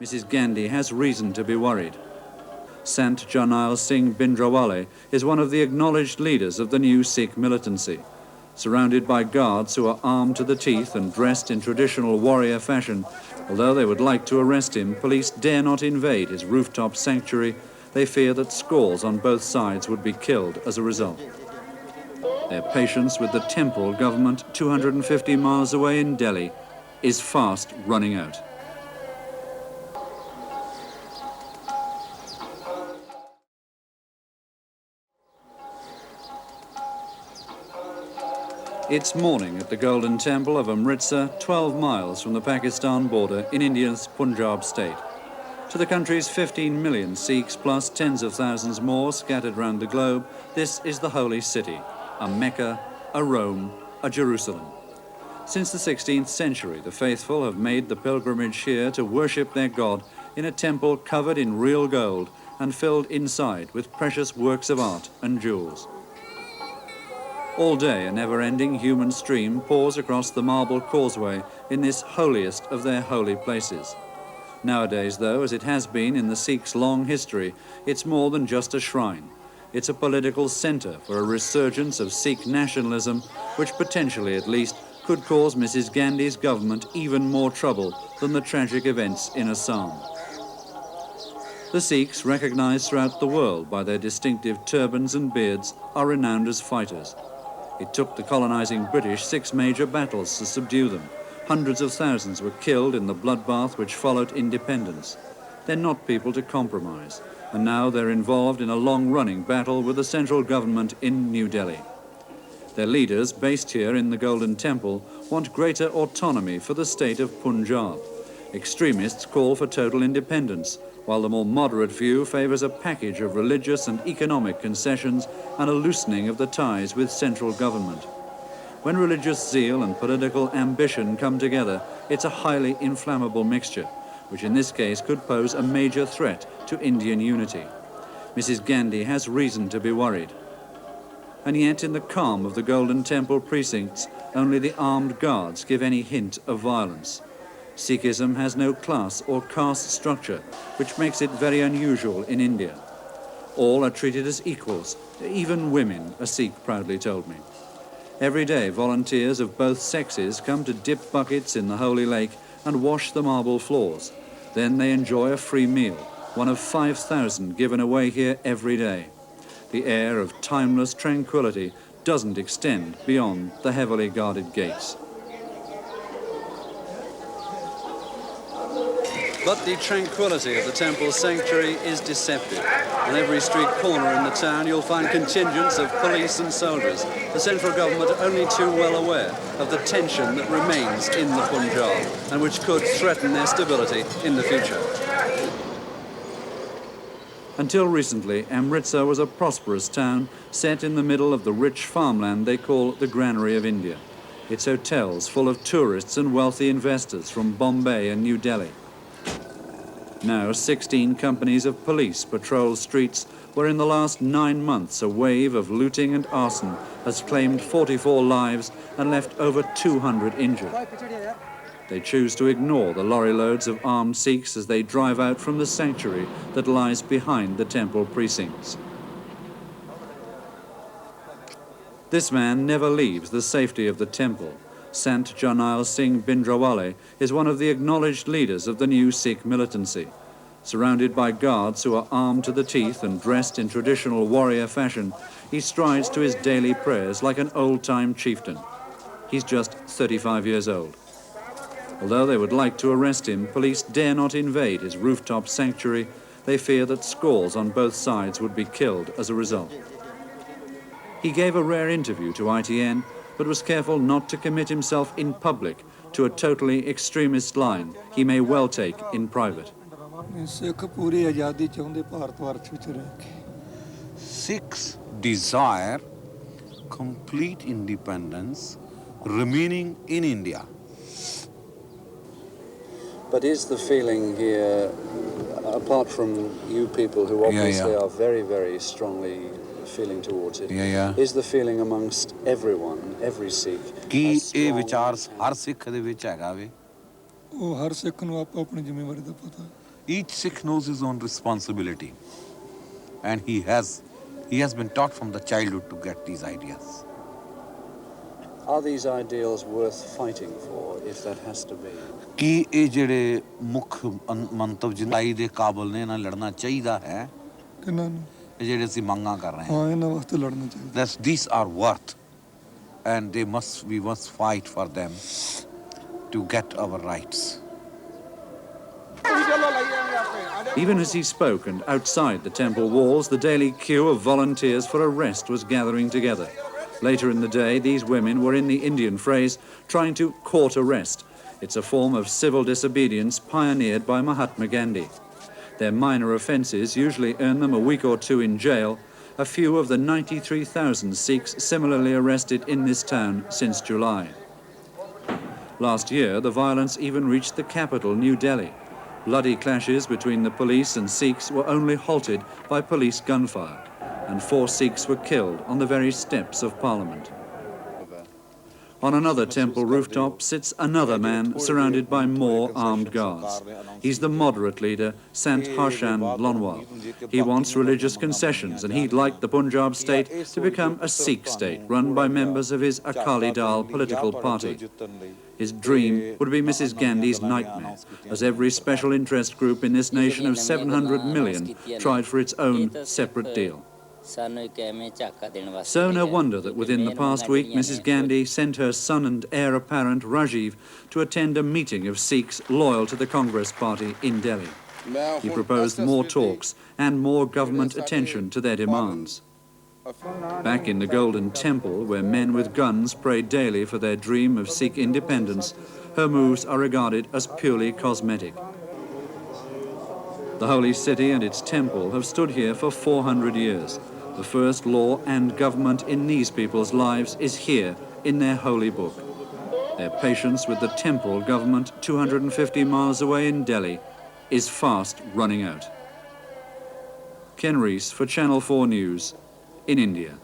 Mrs. Gandhi has reason to be worried. Sant Jarnail Singh Bhindranwale is one of the acknowledged leaders of the new Sikh militancy. Surrounded by guards who are armed to the teeth and dressed in traditional warrior fashion, although they would like to arrest him, police dare not invade his rooftop sanctuary. They fear that scores on both sides would be killed as a result. Their patience with the temple government 250 miles away in Delhi is fast running out. It's morning at the Golden Temple of Amritsar, 12 miles from the Pakistan border in India's Punjab state. To the country's 15 million Sikhs plus tens of thousands more scattered around the globe, this is the holy city, a Mecca, a Rome, a Jerusalem. Since the 16th century, the faithful have made the pilgrimage here to worship their God in a temple covered in real gold and filled inside with precious works of art and jewels. All day, a never-ending human stream pours across the marble causeway in this holiest of their holy places. Nowadays, though, as it has been in the Sikhs' long history, it's more than just a shrine. It's a political centre for a resurgence of Sikh nationalism, which potentially, at least, could cause Mrs. Gandhi's government even more trouble than the tragic events in Assam. The Sikhs, recognised throughout the world by their distinctive turbans and beards, are renowned as fighters. It took the colonising British 6 major battles to subdue them. Hundreds of thousands were killed in the bloodbath which followed independence. They're not people to compromise, and now they're involved in a long-running battle with the central government in New Delhi. Their leaders, based here in the Golden Temple, want greater autonomy for the state of Punjab. Extremists call for total independence, while the more moderate view favours a package of religious and economic concessions and a loosening of the ties with central government. When religious zeal and political ambition come together, it's a highly inflammable mixture, which in this case could pose a major threat to Indian unity. Mrs. Gandhi has reason to be worried. And yet, in the calm of the Golden Temple precincts, only the armed guards give any hint of violence. Sikhism has no class or caste structure, which makes it very unusual in India. All are treated as equals, even women, a Sikh proudly told me. Every day, volunteers of both sexes come to dip buckets in the holy lake and wash the marble floors. Then they enjoy a free meal, one of 5,000 given away here every day. The air of timeless tranquility doesn't extend beyond the heavily guarded gates. But the tranquility of the temple sanctuary is deceptive. On every street corner in the town, you'll find contingents of police and soldiers. The central government are only too well aware of the tension that remains in the Punjab and which could threaten their stability in the future. Until recently, Amritsar was a prosperous town set in the middle of the rich farmland they call the Granary of India. Its hotels full of tourists and wealthy investors from Bombay and New Delhi. Now 16 companies of police patrol streets where in the last 9 months a wave of looting and arson has claimed 44 lives and left over 200 injured. They choose to ignore the lorry loads of armed Sikhs as they drive out from the sanctuary that lies behind the temple precincts. This man never leaves the safety of the temple. Sant Jarnail Singh Bhindranwale is one of the acknowledged leaders of the new Sikh militancy. Surrounded by guards who are armed to the teeth and dressed in traditional warrior fashion, he strides to his daily prayers like an old-time chieftain. He's just 35 years old. Although they would like to arrest him, police dare not invade his rooftop sanctuary. They fear that scores on both sides would be killed as a result. He gave a rare interview to ITN, but was careful not to commit himself in public to a totally extremist line he may well take in private. Sikhs desire complete independence, remaining in India. But is the feeling here, apart from you people who obviously are very, very strongly feeling towards it, is the feeling amongst everyone, every Sikh, कि ये विचार हर सिख दे विच हैगा वे ਉਹ ਹਰ ਸਿੱਖ ਨੂੰ ਆਪੋ ਆਪਣੀ ਜ਼ਿੰਮੇਵਾਰੀ ਦਾ ਪਤਾ। Each Sikh knows his own responsibility, and he has been taught from the childhood to get these ideas. Are these ideals worth fighting for, if that has to be? ਕਿ ਇਹ ਜਿਹੜੇ ਮੁੱਖ ਮੰਤਵ ਜਿੰਦਾਈ ਦੇ ਕਾਬਲ ਨੇ ਇਹਨਾਂ ਲੜਨਾ ਚਾਹੀਦਾ ਹੈ ਕਿਹਨਾਂ ਨੂੰ? ਇਹ ਜਿਹੜੇ ਅਸੀਂ ਮੰਗਾਂ ਕਰ ਰਹੇ ਹਾਂ ਹਾਂ ਇਹਨਾਂ ਵਾਸਤੇ ਲੜਨਾ ਚਾਹੀਦਾ। these are worth and we must fight for them to get our rights. Even as he spoke and outside the temple walls, the daily queue of volunteers for a rest was gathering together. Later in the day, these women were, in the Indian phrase, trying to court arrest. It's a form of civil disobedience pioneered by Mahatma Gandhi. Their minor offences usually earn them a week or two in jail, a few of the 93,000 Sikhs similarly arrested in this town since July. Last year, the violence even reached the capital, New Delhi. Bloody clashes between the police and Sikhs were only halted by police gunfire, and 4 Sikhs were killed on the very steps of Parliament. On another temple rooftop sits another man surrounded by more armed guards. He's the moderate leader, Sant Harshan Lonwal. He wants religious concessions, and he'd like the Punjab state to become a Sikh state run by members of his Akali Dal political party. His dream would be Mrs. Gandhi's nightmare, as every special interest group in this nation of 700 million tried for its own separate deal. So no wonder that within the past week, Mrs. Gandhi sent her son and heir apparent Rajiv to attend a meeting of Sikhs loyal to the Congress party in Delhi. He proposed more talks and more government attention to their demands. Back in the Golden Temple, where men with guns pray daily for their dream of Sikh independence, her moves are regarded as purely cosmetic. The holy city and its temple have stood here for 400 years. The first law and government in these people's lives is here in their holy book. Their patience with the temple government 250 miles away in Delhi is fast running out. Ken Rees for Channel 4 News in India.